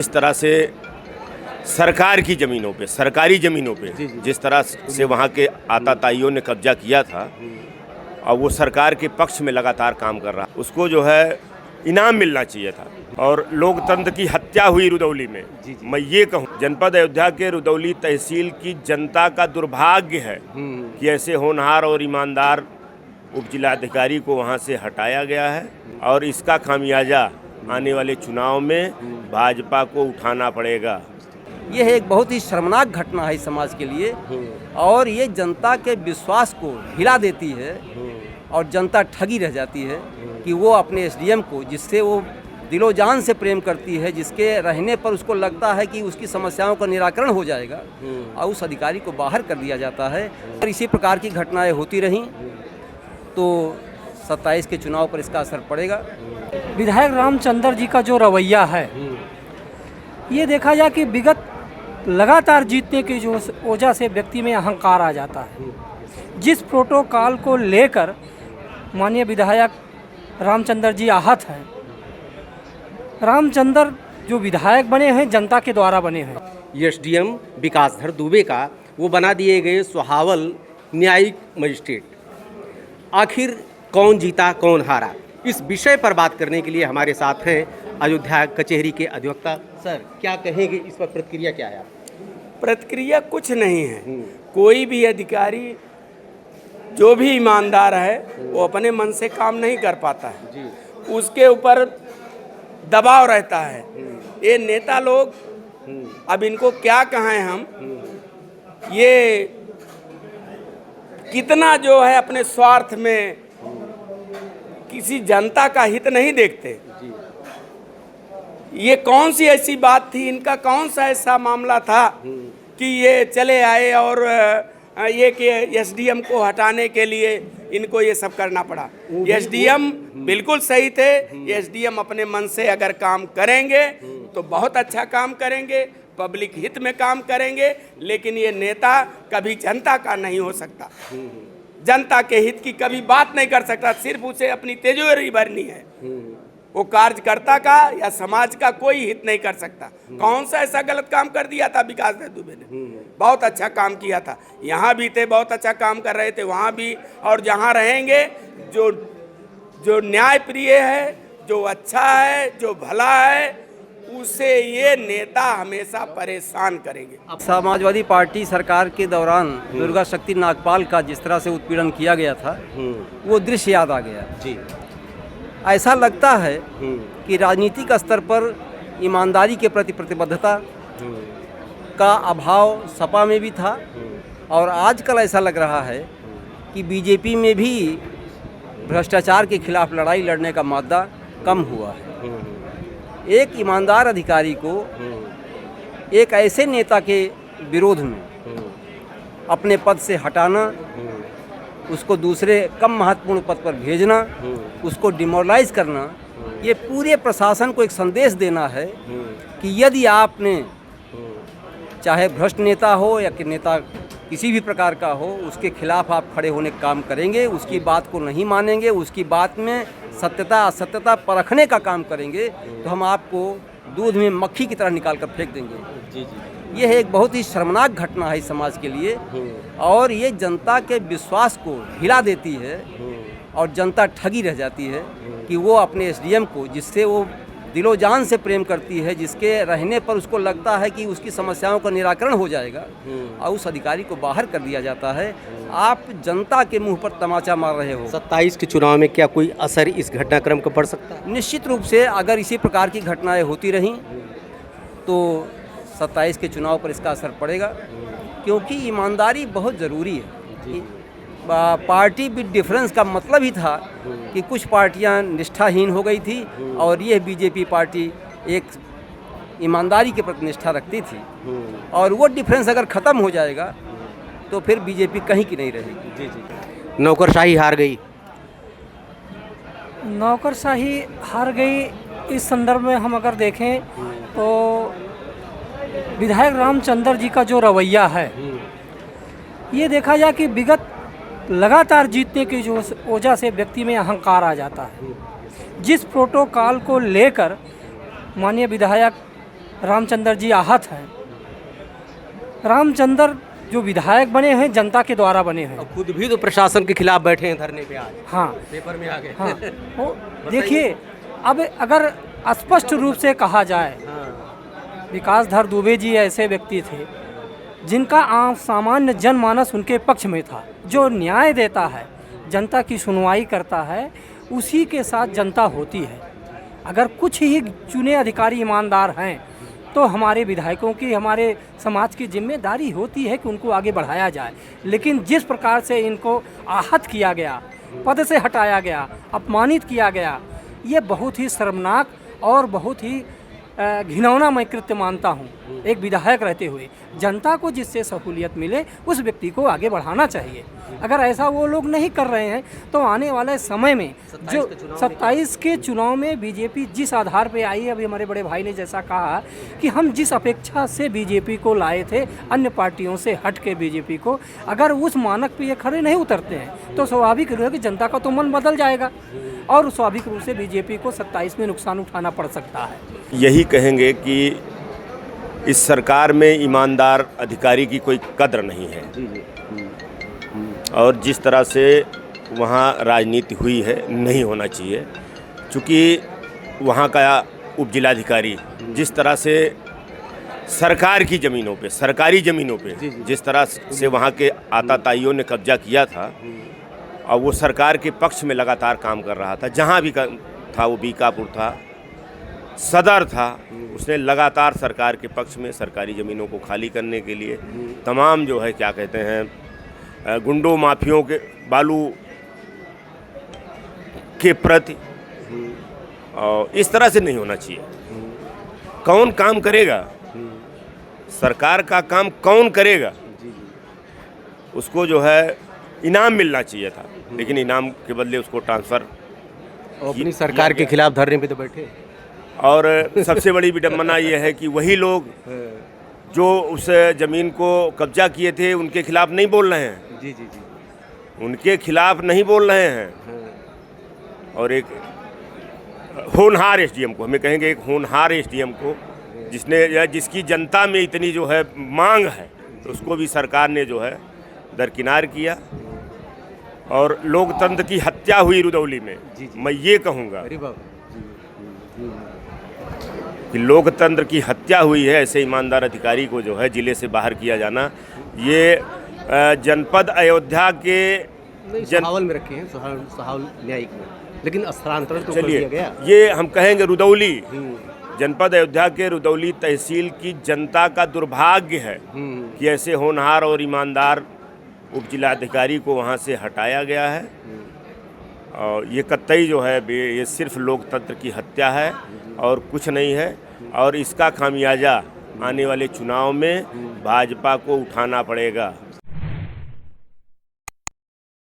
इस तरह से सरकार की ज़मीनों पे, सरकारी ज़मीनों पे जिस तरह से वहाँ के आताताइयों ने कब्जा किया था और वो सरकार के पक्ष में लगातार काम कर रहा, उसको जो है इनाम मिलना चाहिए था। और लोकतंत्र की हत्या हुई रुदौली में। मैं ये कहूँ, जनपद अयोध्या के रुदौली तहसील की जनता का दुर्भाग्य है कि ऐसे होनहार और ईमानदार उपजिलाधिकारी को वहाँ से हटाया गया है और इसका खामियाजा आने वाले चुनाव में भाजपा को उठाना पड़ेगा। यह एक बहुत ही शर्मनाक घटना है इस समाज के लिए और ये जनता के विश्वास को हिला देती है और जनता ठगी रह जाती है कि वो अपने एसडीएम को, जिससे वो दिलो जान से प्रेम करती है, जिसके रहने पर उसको लगता है कि उसकी समस्याओं का निराकरण हो जाएगा, और उस अधिकारी को बाहर कर दिया जाता है। और इसी प्रकार की घटनाएं होती रहीं तो 27 के चुनाव पर इसका असर पड़ेगा। विधायक रामचंद्र जी का जो रवैया है, ये देखा जाए कि विगत लगातार जीतने की जो वजह से व्यक्ति में अहंकार आ जाता है। जिस प्रोटोकॉल को लेकर माननीय विधायक रामचंद्र जी आहत हैं, रामचंद्र जो विधायक बने हैं जनता के द्वारा बने हैं। एसडीएम विकासधर दुबे का वो बना दिए गए सुहावल न्यायिक मजिस्ट्रेट। आखिर कौन जीता कौन हारा, इस विषय पर बात करने के लिए हमारे साथ हैं अयोध्या कचहरी के अधिवक्ता। सर, क्या कहेंगे इस पर, प्रतिक्रिया क्या है? प्रतिक्रिया कुछ नहीं है। कोई भी अधिकारी जो भी ईमानदार है वो अपने मन से काम नहीं कर पाता है, उसके ऊपर दबाव रहता है। ये नेता लोग, अब इनको क्या कहें हम, ये कितना जो है अपने स्वार्थ में किसी जनता का हित नहीं देखते। ये कौन सी ऐसी बात थी, इनका कौन सा ऐसा मामला था कि ये चले आए और ये कि एसडीएम को हटाने के लिए इनको ये सब करना पड़ा। एसडीएम बिल्कुल सही थे। एसडीएम अपने मन से अगर काम करेंगे तो बहुत अच्छा काम करेंगे, पब्लिक हित में काम करेंगे, लेकिन ये नेता कभी जनता का नहीं हो सकता, जनता के हित की कभी बात नहीं कर सकता। सिर्फ उसे अपनी तिजोरी भरनी है, वो कार्यकर्ता का या समाज का कोई हित नहीं कर सकता। कौन सा ऐसा गलत काम कर दिया था विकासधर दुबे ने? बहुत अच्छा काम किया था, यहाँ भी थे, बहुत अच्छा काम कर रहे थे, वहाँ भी और जहाँ रहेंगे। जो न्याय प्रिय है, जो अच्छा है, जो भला है, उसे ये नेता हमेशा परेशान करेंगे। समाजवादी पार्टी सरकार के दौरान दुर्गा शक्ति नागपाल का जिस तरह से उत्पीड़न किया गया था, वो दृश्य याद आ गया जी। ऐसा लगता है कि राजनीतिक स्तर पर ईमानदारी के प्रति प्रतिबद्धता का अभाव सपा में भी था, और आजकल ऐसा लग रहा है कि बीजेपी में भी भ्रष्टाचार के खिलाफ लड़ाई लड़ने का मादा कम हुआ है। एक ईमानदार अधिकारी को एक ऐसे नेता के विरोध में अपने पद से हटाना, उसको दूसरे कम महत्वपूर्ण पद पर भेजना, उसको डिमोरलाइज करना, ये पूरे प्रशासन को एक संदेश देना है कि यदि आपने, चाहे भ्रष्ट नेता हो या कि नेता किसी भी प्रकार का हो, उसके खिलाफ आप खड़े होने का काम करेंगे, उसकी बात को नहीं मानेंगे, उसकी बात में सत्यता असत्यता परखने का काम करेंगे, तो हम आपको दूध में मक्खी की तरह निकाल कर फेंक देंगे। यह एक बहुत ही शर्मनाक घटना है इस समाज के लिए और ये जनता के विश्वास को हिला देती है और जनता ठगी रह जाती है कि वो अपने एसडीएम को, जिससे वो दिलो जान से प्रेम करती है, जिसके रहने पर उसको लगता है कि उसकी समस्याओं का निराकरण हो जाएगा, और उस अधिकारी को बाहर कर दिया जाता है। आप जनता के मुंह पर तमाचा मार रहे हो। 27 के चुनाव में क्या कोई असर इस घटनाक्रम का पड़ सकता है? निश्चित रूप से अगर इसी प्रकार की घटनाएं होती रहीं तो 27 के चुनाव पर इसका असर पड़ेगा, क्योंकि ईमानदारी बहुत ज़रूरी है। पार्टी विद डिफरेंस का मतलब ही था कि कुछ पार्टियां निष्ठाहीन हो गई थी और यह बीजेपी पार्टी एक ईमानदारी के प्रति निष्ठा रखती थी, और वो डिफरेंस अगर ख़त्म हो जाएगा तो फिर बीजेपी कहीं की नहीं रहेगी। जी। नौकरशाही हार गई। नौकरशाही हार गई, इस संदर्भ में हम अगर देखें तो विधायक रामचंद्र जी का जो रवैया है, ये देखा जाए कि विगत लगातार जीतने की जो वजह से व्यक्ति में अहंकार आ जाता है। जिस प्रोटोकॉल को लेकर माननीय विधायक रामचंद्र जी आहत हैं। रामचंद्र जो विधायक बने हैं जनता के द्वारा बने हैं। और खुद भी तो प्रशासन के खिलाफ बैठे हैं धरने पे आज, हाँ पेपर में आ गए। हाँ वो देखिए, अब अगर स्पष्ट रूप से कहा जाए, विकासधर दुबे जी ऐसे व्यक्ति थे जिनका आम सामान्य जनमानस उनके पक्ष में था, जो न्याय देता है, जनता की सुनवाई करता है, उसी के साथ जनता होती है। अगर कुछ ही चुने अधिकारी ईमानदार हैं तो हमारे विधायकों की, हमारे समाज की जिम्मेदारी होती है कि उनको आगे बढ़ाया जाए। लेकिन जिस प्रकार से इनको आहत किया गया, पद से हटाया गया, अपमानित किया गया, ये बहुत ही शर्मनाक और बहुत ही घिनौना मैं कृत्य मानता हूँ। एक विधायक रहते हुए जनता को जिससे सहूलियत मिले उस व्यक्ति को आगे बढ़ाना चाहिए। अगर ऐसा वो लोग नहीं कर रहे हैं तो आने वाले समय में जो 27 के चुनाव में बीजेपी जिस आधार पे आई है, अभी हमारे बड़े भाई ने जैसा कहा कि हम जिस अपेक्षा से बीजेपी को लाए थे अन्य पार्टियों से हट के बीजेपी को, अगर उस मानक पे ये खड़े नहीं उतरते हैं तो स्वाभाविक रूप है कि जनता का तो मन बदल जाएगा और स्वाभाविक रूप से बीजेपी को 27 में नुकसान उठाना पड़ सकता है। यही कहेंगे कि इस सरकार में ईमानदार अधिकारी की कोई कद्र नहीं है और जिस तरह से वहाँ राजनीति हुई है नहीं होना चाहिए। चूँकि वहाँ का उपजिलाधिकारी जिस तरह से सरकार की ज़मीनों पे, सरकारी ज़मीनों पे जिस तरह से वहाँ के आताताइयों ने कब्जा किया था और वो सरकार के पक्ष में लगातार काम कर रहा था। जहाँ भी था, वो बीकापुर था, सदर था, उसने लगातार सरकार के पक्ष में सरकारी ज़मीनों को खाली करने के लिए तमाम जो है क्या कहते हैं गुंडों माफियों के बालू के प्रति, और इस तरह से नहीं होना चाहिए। कौन काम करेगा? सरकार का काम कौन करेगा? उसको जो है इनाम मिलना चाहिए था, लेकिन इनाम के बदले उसको ट्रांसफ़र अपनी सरकार के खिलाफ धरने पे तो बैठे। और सबसे बड़ी विडंबना ये है कि वही लोग जो उस ज़मीन को कब्जा किए थे उनके खिलाफ नहीं बोल रहे हैं। जी जी जी, उनके खिलाफ नहीं बोल रहे हैं। और एक होनहार एसडीएम को, हमें कहेंगे एक होनहार एसडीएम को, जिसकी जनता में इतनी जो है मांग है, तो उसको भी सरकार ने जो है दरकिनार किया। और लोकतंत्र की हत्या हुई रुदौली में। मैं ये कहूँगा कि लोकतंत्र की हत्या हुई है। ऐसे ईमानदार अधिकारी को जो है जिले से बाहर किया जाना, ये जनपद अयोध्या के सहावल में रखे हैं, सहावल न्यायिक में, लेकिन स्थानांतरण तो कर दिया गया। ये हम कहेंगे रुदौली, जनपद अयोध्या के रुदौली तहसील की जनता का दुर्भाग्य है कि ऐसे होनहार और ईमानदार उपजिलाधिकारी को वहाँ से हटाया गया है। और ये कतई जो है ये सिर्फ लोकतंत्र की हत्या है और कुछ नहीं है। और इसका खामियाजा आने वाले चुनाव में भाजपा को उठाना पड़ेगा।